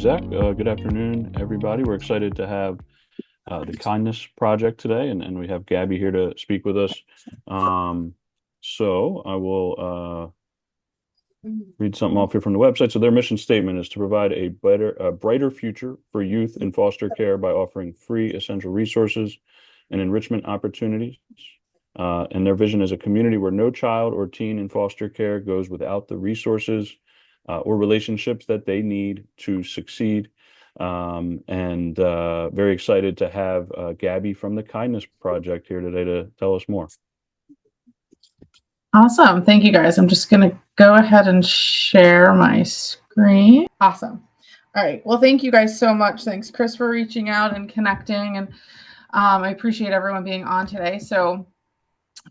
Zach. Good afternoon, everybody. We're excited to have the Kindness Project today, and we have Gabby here to speak with us. Um, so I will read something off here from the website. So their mission statement is to provide a brighter future for youth in foster care by offering free essential resources and enrichment opportunities. And their vision is a community where no child or teen in foster care goes without the resources or relationships that they need to succeed. And very excited to have Gabby from the Kindness Project here today to tell us more. Awesome. Thank you, guys. I'm just going to go ahead and share my screen. Awesome. All right. Well, thank you guys so much. Thanks, Chris, for reaching out and connecting. And I appreciate everyone being on today. So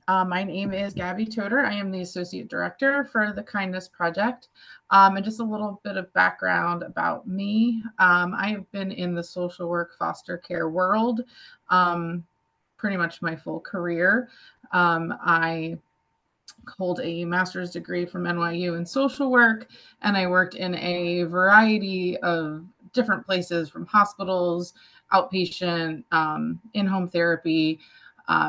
my name is Gabby Toedter. I am the Associate Director for the Kindness Project. And just a little bit of background about me. I have been in the social work foster care world pretty much my full career. I hold a master's degree from NYU in social work, and I worked in a variety of different places, from hospitals, outpatient, in-home therapy.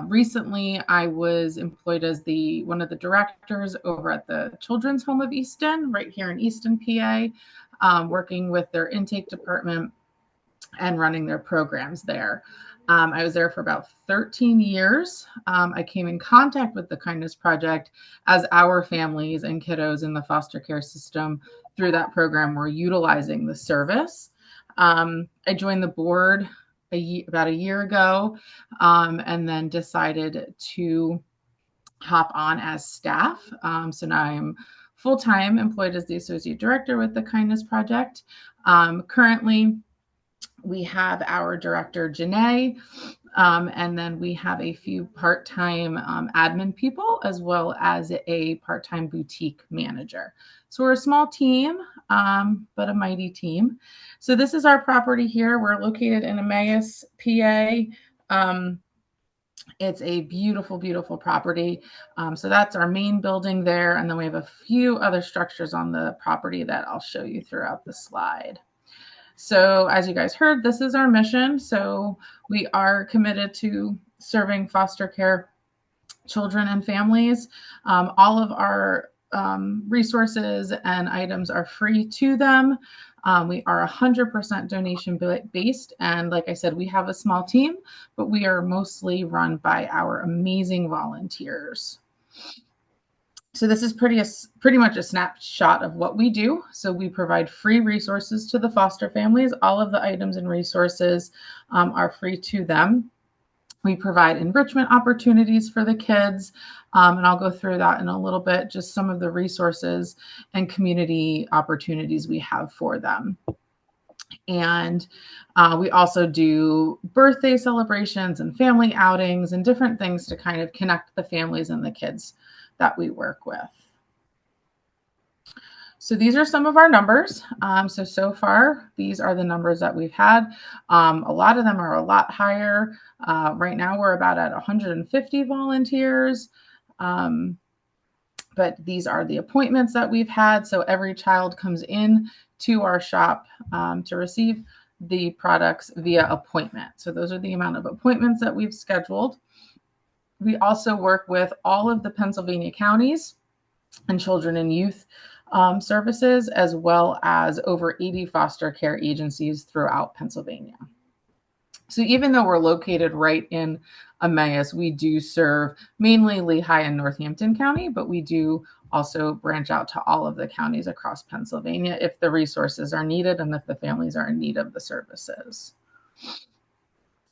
Recently, I was employed as one of the directors over at the Children's Home of Easton, right here in Easton, PA, working with their intake department and running their programs there. I was there for about 13 years. I came in contact with the Kindness Project as our families and kiddos in the foster care system through that program were utilizing the service. I joined the board about a year ago, and then decided to hop on as staff. So now I'm full-time employed as the associate director with the Kindness Project. Currently, we have our director, Janae, and then we have a few part-time admin people, as well as a part-time boutique manager. So we're a small team, but a mighty team. So this is our property here. We're located in Emmaus, PA. It's a beautiful, beautiful property. So that's our main building there. And then we have a few other structures on the property that I'll show you throughout the slide. So as you guys heard, this is our mission. So we are committed to serving foster care children and families. All of our resources and items are free to them. We are 100% donation based. And like I said, we have a small team, but we are mostly run by our amazing volunteers. So this is pretty much a snapshot of what we do. So we provide free resources to the foster families. All of the items and resources are free to them. We provide enrichment opportunities for the kids, and I'll go through that in a little bit, just some of the resources and community opportunities we have for them. And we also do birthday celebrations and family outings and different things to kind of connect the families and the kids that we work with. So these are some of our numbers. So far, these are the numbers that we've had. A lot of them are a lot higher. Right now, we're about at 150 volunteers. But these are the appointments that we've had. So every child comes in to our shop to receive the products via appointment. So those are the amount of appointments that we've scheduled. We also work with all of the Pennsylvania counties and children and youth services, as well as over 80 foster care agencies throughout Pennsylvania. So even though we're located right in Emmaus, we do serve mainly Lehigh and Northampton County, but we do also branch out to all of the counties across Pennsylvania if the resources are needed and if the families are in need of the services.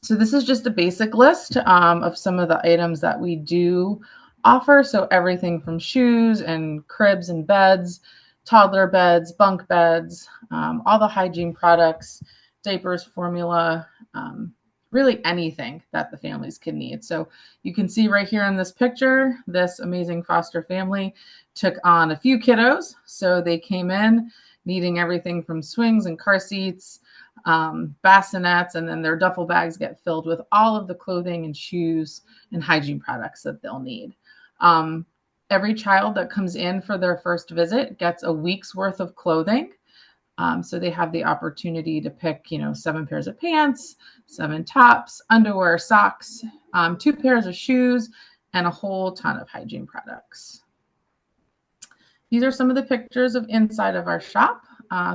So this is just a basic list of some of the items that we do offer. So everything from shoes and cribs and beds, toddler beds, bunk beds, all the hygiene products, diapers, formula, really anything that the families can need. So you can see right here in this picture, this amazing foster family took on a few kiddos. So they came in needing everything from swings and car seats, bassinets, and then their duffel bags get filled with all of the clothing and shoes and hygiene products that they'll need. Every child that comes in for their first visit gets a week's worth of clothing. So they have the opportunity to pick, 7 pairs of pants, 7 tops, underwear, socks, 2 pairs of shoes, and a whole ton of hygiene products. These are some of the pictures of inside of our shop.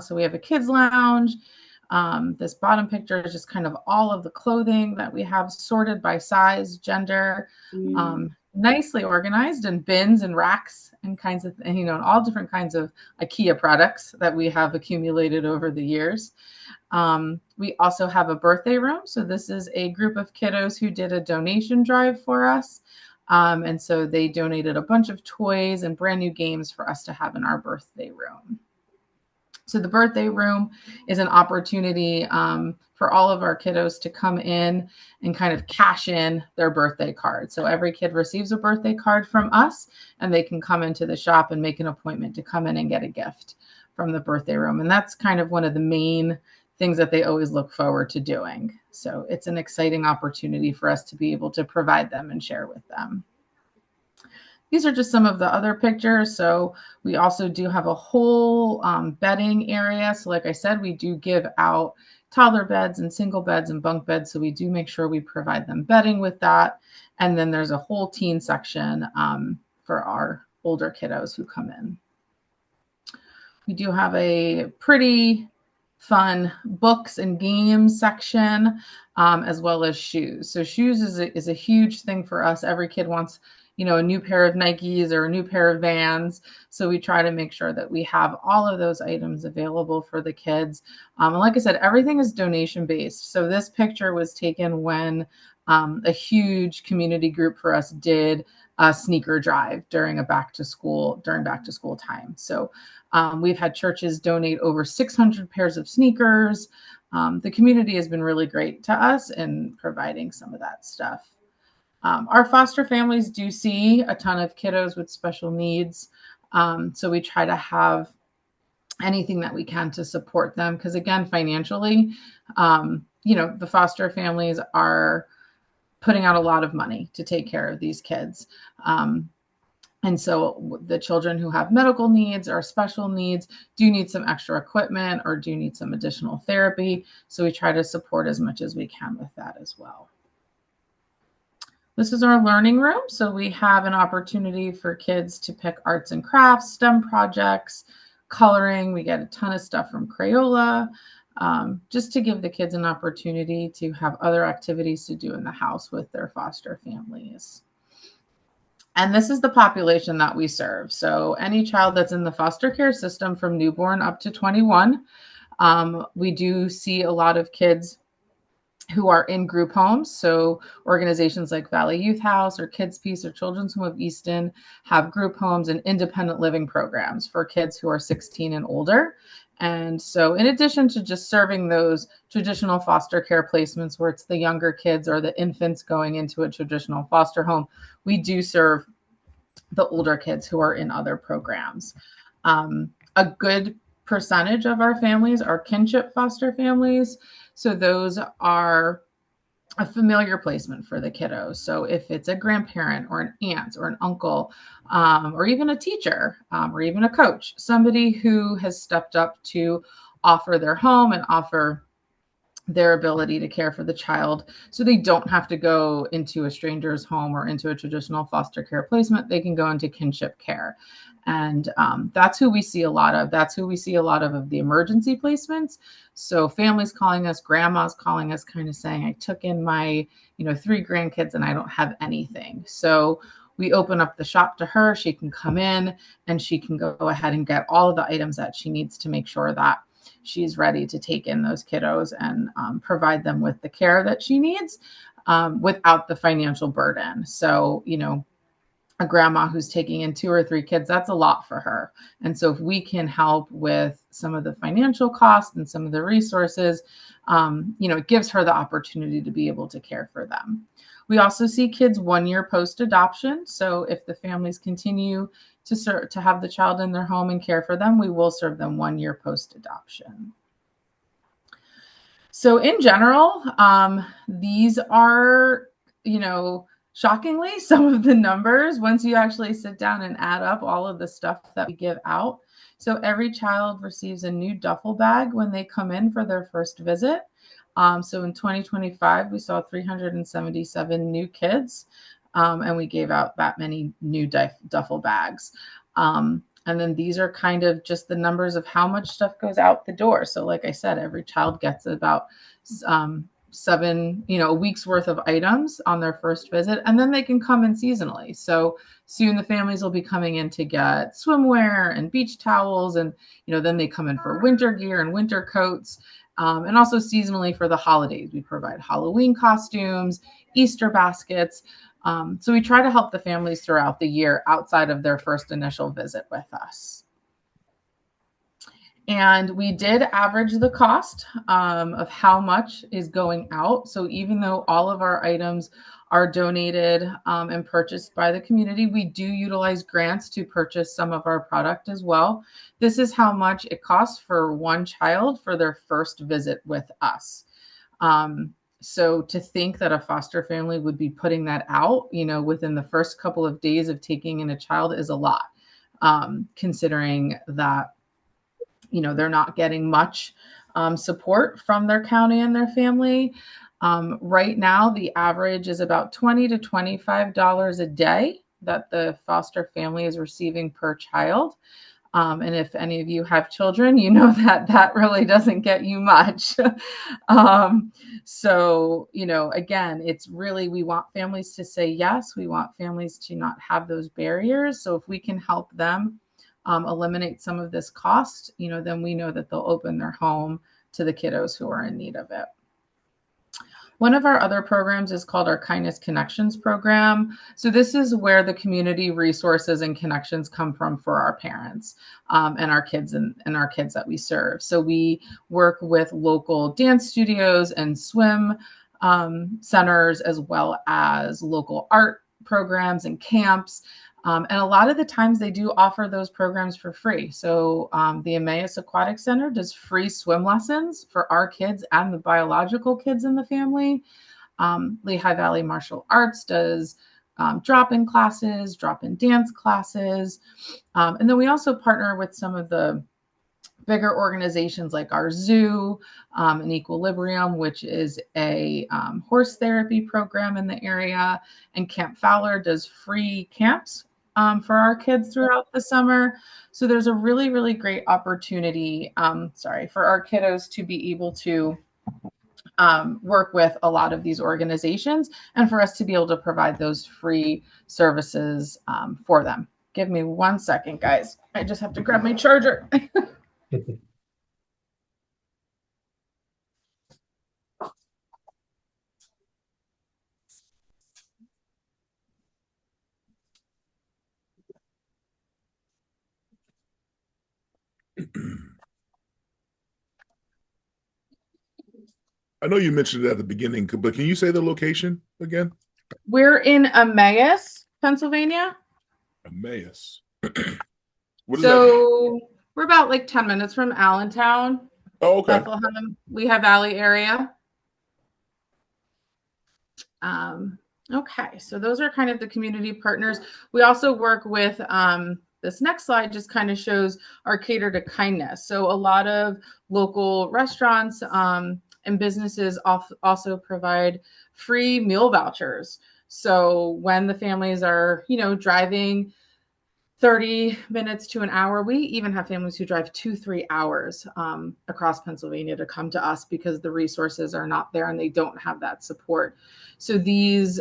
So we have a kids lounge. This bottom picture is just kind of all of the clothing that we have sorted by size, gender, nicely organized in bins and racks and kinds of, all different kinds of IKEA products that we have accumulated over the years. We also have a birthday room. So this is a group of kiddos who did a donation drive for us. And so they donated a bunch of toys and brand new games for us to have in our birthday room. So the birthday room is an opportunity for all of our kiddos to come in and kind of cash in their birthday card. So every kid receives a birthday card from us, and they can come into the shop and make an appointment to come in and get a gift from the birthday room. And that's kind of one of the main things that they always look forward to doing. So it's an exciting opportunity for us to be able to provide them and share with them. These are just some of the other pictures. So we also do have a whole bedding area. So like I said, we do give out toddler beds and single beds and bunk beds. So we do make sure we provide them bedding with that. And then there's a whole teen section for our older kiddos who come in. We do have a pretty fun books and games section, as well as shoes. So shoes is a huge thing for us. Every kid wants, a new pair of Nikes or a new pair of Vans. So we try to make sure that we have all of those items available for the kids. And like I said, everything is donation based. So this picture was taken when a huge community group for us did a sneaker drive during back to school time. So we've had churches donate over 600 pairs of sneakers. The community has been really great to us in providing some of that stuff. Our foster families do see a ton of kiddos with special needs. So we try to have anything that we can to support them. Because again, financially, the foster families are putting out a lot of money to take care of these kids. And so the children who have medical needs or special needs do need some extra equipment or do need some additional therapy. So we try to support as much as we can with that as well. This is our learning room. So we have an opportunity for kids to pick arts and crafts, STEM projects, coloring. We get a ton of stuff from Crayola, just to give the kids an opportunity to have other activities to do in the house with their foster families. And this is the population that we serve. So any child that's in the foster care system from newborn up to 21, we do see a lot of kids who are in group homes. So organizations like Valley Youth House or Kids Peace or Children's Home of Easton have group homes and independent living programs for kids who are 16 and older. And so in addition to just serving those traditional foster care placements where it's the younger kids or the infants going into a traditional foster home, we do serve the older kids who are in other programs. A good percentage of our families are kinship foster families. So those are a familiar placement for the kiddos. So if it's a grandparent or an aunt or an uncle, or even a teacher, or even a coach, somebody who has stepped up to offer their home and offer their ability to care for the child, so they don't have to go into a stranger's home or into a traditional foster care placement. They can go into kinship care. And that's who we see a lot of. That's who we see a lot of the emergency placements. So families calling us, grandmas calling us, kind of saying, I took in my, 3 grandkids and I don't have anything. So we open up the shop to her. She can come in and she can go ahead and get all of the items that she needs to make sure that she's ready to take in those kiddos and provide them with the care that she needs without the financial burden. So, a grandma who's taking in 2 or 3 kids, that's a lot for her. And so if we can help with some of the financial costs and some of the resources, it gives her the opportunity to be able to care for them. We also see kids 1 year post-adoption. So if the families continue to have the child in their home and care for them, we will serve them 1 year post-adoption. So in general, these are, shockingly, some of the numbers once you actually sit down and add up all of the stuff that we give out. So every child receives a new duffel bag when they come in for their first visit. So in 2025, we saw 377 new kids, and we gave out that many new duffel bags. And then these are kind of just the numbers of how much stuff goes out the door. So like I said, every child gets about 7, a week's worth of items on their first visit, and then they can come in seasonally. So soon the families will be coming in to get swimwear and beach towels, and then they come in for winter gear and winter coats. And also seasonally for the holidays, we provide Halloween costumes, Easter baskets. So we try to help the families throughout the year outside of their first initial visit with us. And we did average the cost of how much is going out. So even though all of our items are donated and purchased by the community, we do utilize grants to purchase some of our product as well. This is how much it costs for one child for their first visit with us. So to think that a foster family would be putting that out, within the first couple of days of taking in a child is a lot, considering that, they're not getting much support from their county and their family. Right now, the average is about $20 to $25 a day that the foster family is receiving per child. And if any of you have children, you know that really doesn't get you much. So, again, it's really, we want families to say yes. We want families to not have those barriers. So if we can help them eliminate some of this cost, then we know that they'll open their home to the kiddos who are in need of it. One of our other programs is called our Kindness Connections program. So this is where the community resources and connections come from for our parents and our kids and our kids that we serve. So we work with local dance studios and swim centers, as well as local art programs and camps. And a lot of the times they do offer those programs for free. So the Emmaus Aquatic Center does free swim lessons for our kids and the biological kids in the family. Lehigh Valley Martial Arts does drop-in classes, drop-in dance classes. And then we also partner with some of the bigger organizations like our zoo and Equilibrium, which is a horse therapy program in the area. And Camp Fowler does free camps for our kids throughout the summer. So there's a really, really great opportunity, for our kiddos to be able to work with a lot of these organizations and for us to be able to provide those free services for them. Give me 1 second, guys. I just have to grab my charger. I know you mentioned it at the beginning, but can you say the location again? We're in Emmaus, Pennsylvania. Emmaus. So we're about like 10 minutes from Allentown. Oh, okay. Bethlehem, Lehigh Valley area. Okay, so those are kind of the community partners. We also work with, this next slide just kind of shows our Cater to Kindness. So a lot of local restaurants and businesses also provide free meal vouchers. So when the families are, driving 30 minutes to an hour, we even have families who drive 2-3 hours across Pennsylvania to come to us because the resources are not there and they don't have that support. So these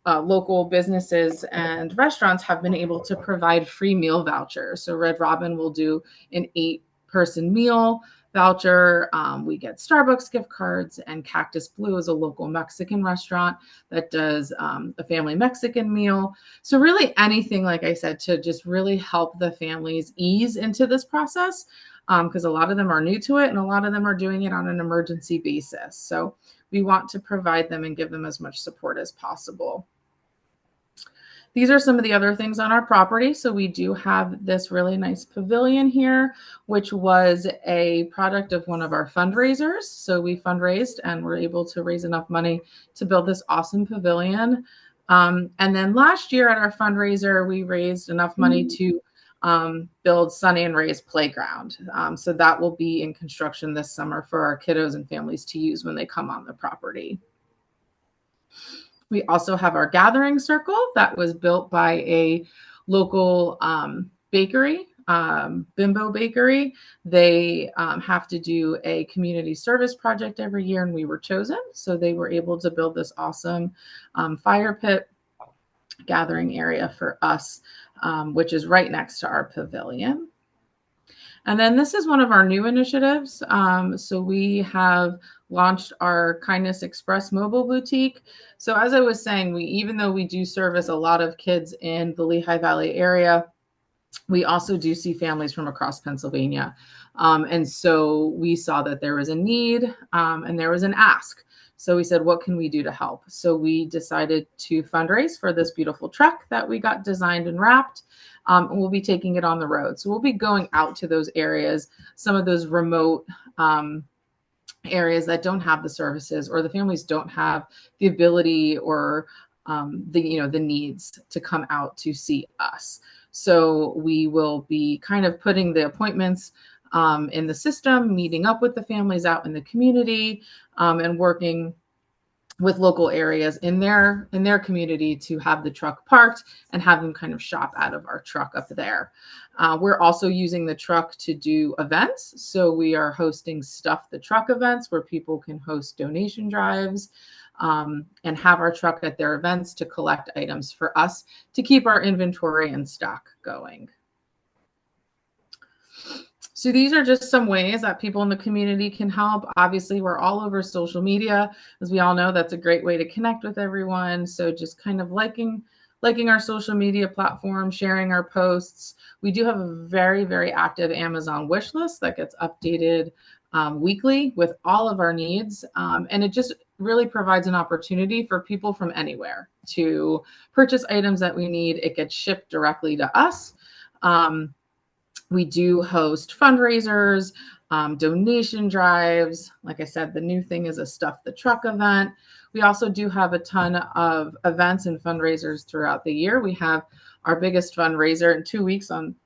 local businesses and restaurants have been able to provide free meal vouchers. So Red Robin will do an 8-person meal voucher. We get Starbucks gift cards, and Cactus Blue is a local Mexican restaurant that does a family Mexican meal. So really anything, like I said, to just really help the families ease into this process, because a lot of them are new to it and a lot of them are doing it on an emergency basis. So we want to provide them and give them as much support as possible. These are some of the other things on our property. So we do have this really nice pavilion here, which was a product of one of our fundraisers. So we fundraised and were able to raise enough money to build this awesome pavilion. And then last year at our fundraiser, we raised enough money to build Sunny and Ray's playground. So that will be in construction this summer for our kiddos and families to use when they come on the property. We also have our gathering circle that was built by a local bakery, Bimbo Bakery. They have to do a community service project every year, and we were chosen. So they were able to build this awesome fire pit gathering area for us, which is right next to our pavilion. And then this is one of our new initiatives. So we have launched our Kindness Express mobile boutique. So as I was saying, even though we do service a lot of kids in the Lehigh Valley area, we also do see families from across Pennsylvania. And so we saw that there was a need and there was an ask. So we said, what can we do to help? So we decided to fundraise for this beautiful truck that we got designed and wrapped. And we'll be taking it on the road. So we'll be going out to those areas, some of those remote areas that don't have the services, or the families don't have the ability or the needs to come out to see us. So we will be kind of putting the appointments in the system, meeting up with the families out in the community, and working with local areas in their community to have the truck parked and have them kind of shop out of our truck up there. We're also using the truck to do events. So we are hosting Stuff the Truck events where people can host donation drives and have our truck at their events to collect items for us to keep our inventory and stock going. So these are just some ways that people in the community can help. Obviously, we're all over social media. As we all know, that's a great way to connect with everyone. So just kind of liking our social media platform, sharing our posts. We do have a very, very active Amazon wish list that gets updated weekly with all of our needs. And it just really provides an opportunity for people from anywhere to purchase items that we need. It gets shipped directly to us. We do host fundraisers, donation drives. Like I said, the new thing is a Stuff the Truck event. We also do have a ton of events and fundraisers throughout the year. We have our biggest fundraiser in 2 weeks on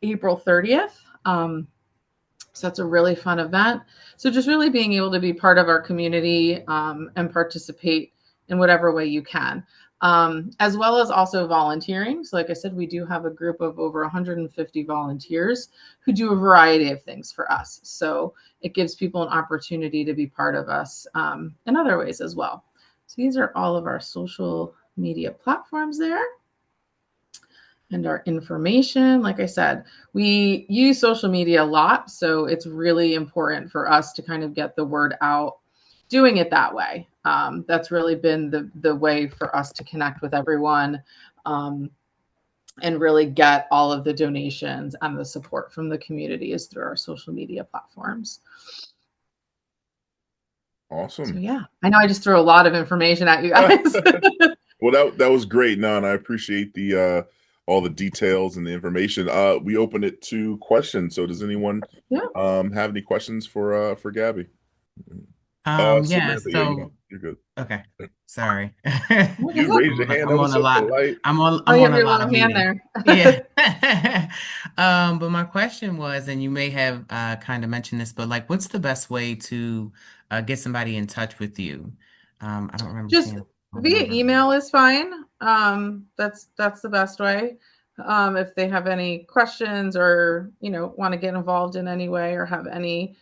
April 30th. So that's a really fun event. So just really being able to be part of our community and participate in whatever way you can. As well as also volunteering. So like I said, we do have a group of over 150 volunteers who do a variety of things for us. So it gives people an opportunity to be part of us in other ways as well. So these are all of our social media platforms there. And our information, like I said, we use social media a lot. So it's really important for us to kind of get the word out, doing it that way. That's really been the way for us to connect with everyone and really get all of the donations and the support from the community is through our social media platforms. Awesome. So yeah, I know I just threw a lot of information at you guys. Well, that was great. No, and I appreciate the all the details and the information. We open it to questions. So does anyone have any questions for Gabby? Yeah, Samantha, so you're good. Okay. Sorry. You raised your hand. I'm That was on a so lot. polite. I'm on Oh, you a have your lot of little hand meetings. there. Yeah. But my question was, and you may have kind of mentioned this, but like, what's the best way to get somebody in touch with you? I don't remember Just seeing phone via number. email is fine. That's the best way. If they have any questions or want to get involved in any way or have any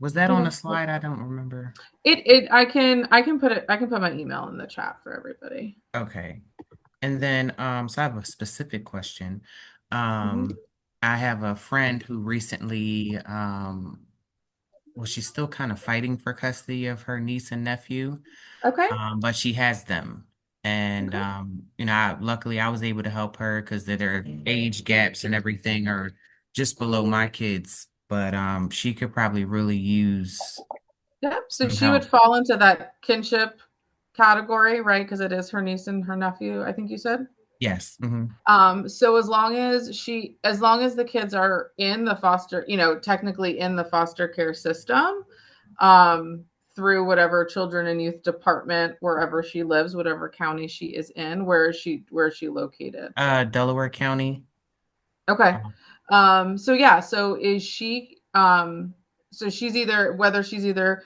Was that on the slide? I don't remember. I can put my email in the chat for everybody. Okay. And then so I have a specific question. I have a friend who recently well, she's still kind of fighting for custody of her niece and nephew. Okay. But she has them. And luckily I was able to help her because their age gaps and everything are just below my kids. But she could probably really use Yeah. So some she would help. fall into that kinship category, right? Because it is her niece and her nephew, I think you said. Yes. So as long as the kids are in the foster, technically in the foster care system, through whatever children and youth department, wherever she lives, whatever county she is in. Where is she located? Delaware County. Okay. So yeah, so is she so she's either whether she's either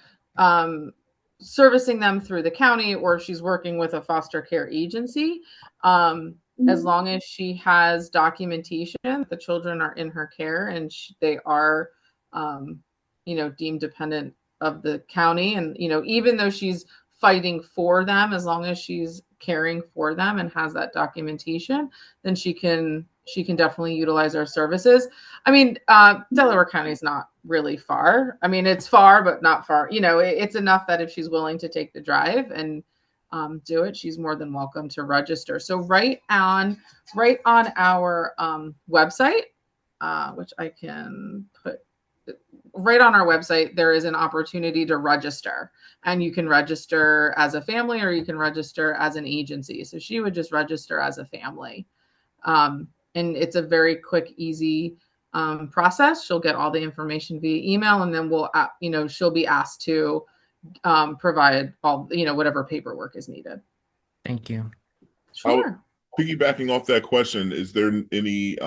servicing them through the county or she's working with a foster care agency. As long as she has documentation, the children are in her care and they are, deemed dependent of the county. And, even though she's fighting for them, as long as she's caring for them and has that documentation, then she can definitely utilize our services. I mean, Delaware County is not really far. I mean, it's far, but not far. It's enough that if she's willing to take the drive and do it, she's more than welcome to register. So right on our website, which I can put right on our website, there is an opportunity to register, and you can register as a family or you can register as an agency. So she would just register as a family. And it's a very quick, easy process. She'll get all the information via email, and then she'll be asked to provide all, whatever paperwork is needed. Thank you. Sure. Piggybacking off that question, is there any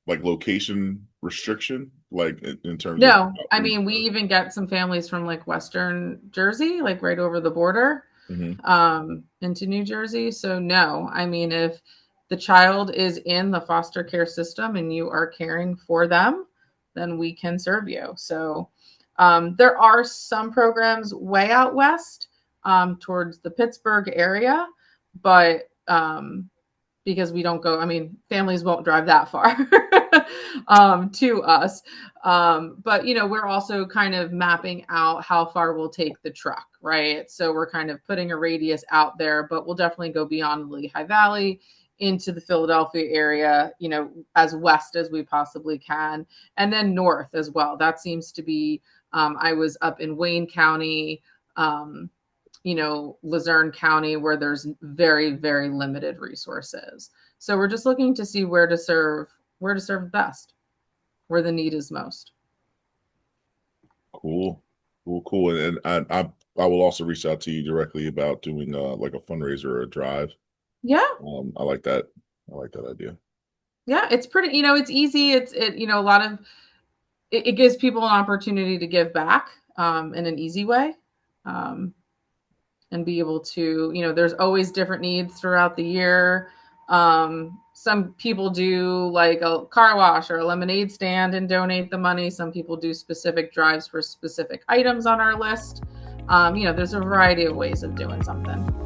like location restriction, like in terms No, I mean, we even get some families from like Western Jersey, like right over the border, into New Jersey. So no, I mean, if the child is in the foster care system and you are caring for them, then we can serve you. So there are some programs way out west towards the Pittsburgh area, but because we don't go, I mean, families won't drive that far to us. But, we're also kind of mapping out how far we'll take the truck, right? So we're kind of putting a radius out there, but we'll definitely go beyond the Lehigh Valley into the Philadelphia area, as west as we possibly can, and then north as well. That seems to be, I was up in Wayne County, Luzerne County, where there's very, very limited resources. So we're just looking to see where to serve best, where the need is most. Cool. And I will also reach out to you directly about doing like a fundraiser or a drive. Yeah. I like that. I like that idea. Yeah, it's pretty, it's easy. A lot of it gives people an opportunity to give back in an easy way. And be able to, there's always different needs throughout the year. Some people do like a car wash or a lemonade stand and donate the money. Some people do specific drives for specific items on our list. There's a variety of ways of doing something.